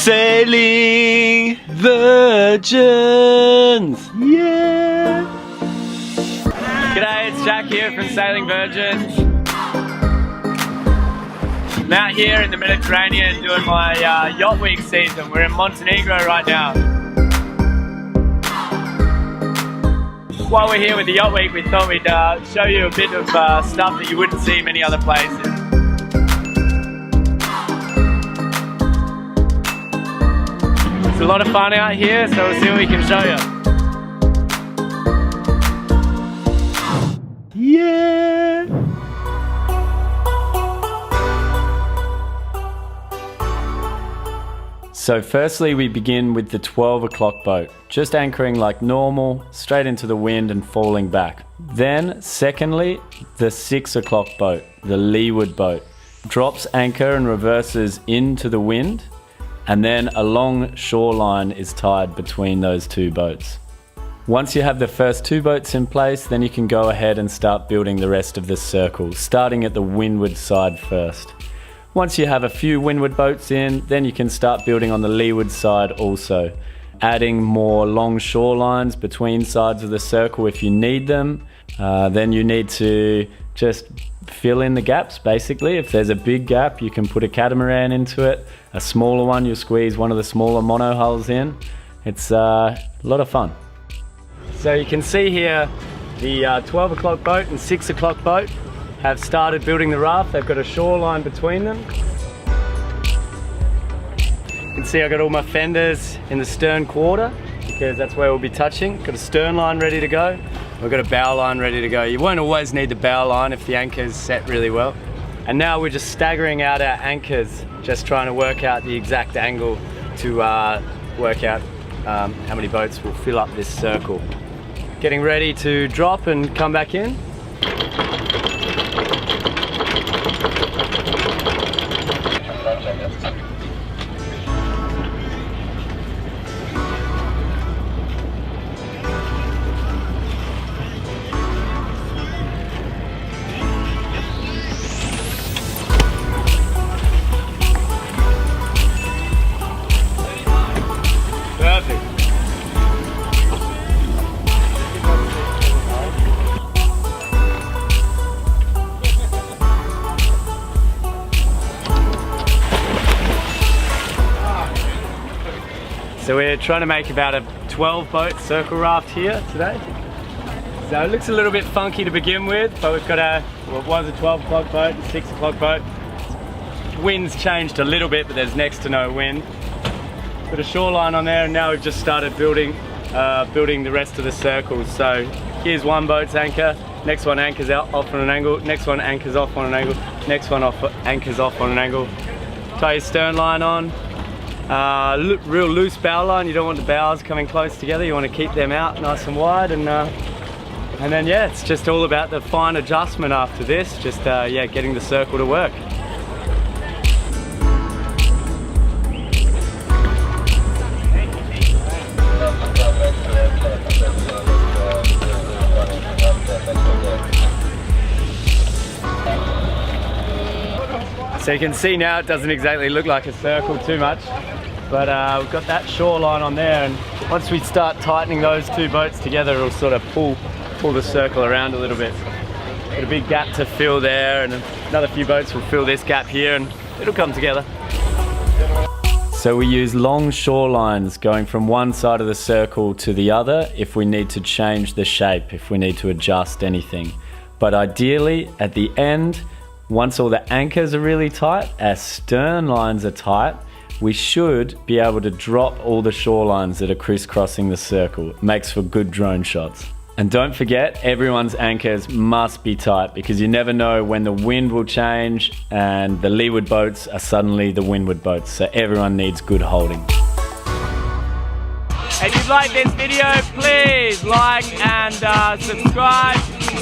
Sailing Virgins! Yeah! G'day, it's Jack here from Sailing Virgins. I'm out here in the Mediterranean doing my Yacht Week season. We're in Montenegro right now. While we're here with the Yacht Week, we thought we'd show you a bit of stuff that you wouldn't see many other places. It's a lot of fun out here, so we'll see what we can show you. Yeah! So firstly we begin with the 12 o'clock boat, just anchoring like normal, straight into the wind and falling back. Then secondly, the 6 o'clock boat, the leeward boat, drops anchor and reverses into the wind, and then a long shoreline is tied between those two boats. Once you have the first two boats in place, then you can go ahead and start building the rest of the circle, starting at the windward side first. Once you have a few windward boats in, then you can start building on the leeward side also, adding more long shorelines between sides of the circle if you need them. Then you need to just fill in the gaps basically. If there's a big gap, you can put a catamaran into it. A smaller one, you'll squeeze one of the smaller monohulls in. It's a lot of fun. So you can see here the 12 o'clock boat and 6 o'clock boat have started building the raft. They've got a shoreline between them. You can see I've got all my fenders in the stern quarter because that's where we'll be touching. Got a stern line ready to go. We've got a bow line ready to go. You won't always need the bow line if the anchor's set really well. And now we're just staggering out our anchors, just trying to work out the exact angle to work out how many boats will fill up this circle. Getting ready to drop and come back in. So we're trying to make about a 12 boat circle raft here today. So it looks a little bit funky to begin with, but we've got it was a 12 o'clock boat, a 6 o'clock boat. Wind's changed a little bit, but there's next to no wind. Got a shoreline on there, and now we've just started building the rest of the circles. So here's one boat's anchor, next one anchors out off on an angle, next one anchors off on an angle, next one anchors off on an angle. Tie your stern line on. Real loose bow line. You don't want the bows coming close together. You want to keep them out nice and wide, and then yeah, it's just all about the fine adjustment after this. Just yeah, getting the circle to work. So you can see now it doesn't exactly look like a circle too much, but we've got that shoreline on there, and once we start tightening those two boats together, it'll sort of pull the circle around a little bit. Got a big gap to fill there, and another few boats will fill this gap here, and it'll come together. So we use long shorelines going from one side of the circle to the other if we need to change the shape, if we need to adjust anything. But ideally, at the end, once all the anchors are really tight, our stern lines are tight, we should be able to drop all the shorelines that are crisscrossing the circle. It makes for good drone shots. And don't forget, everyone's anchors must be tight because you never know when the wind will change and the leeward boats are suddenly the windward boats. So everyone needs good holding. If you like this video, please like and subscribe.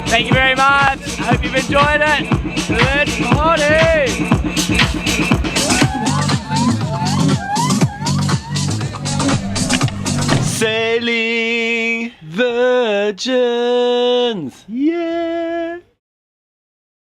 Thank you very much. I hope you've enjoyed it. Let's party! Sailing Virgin.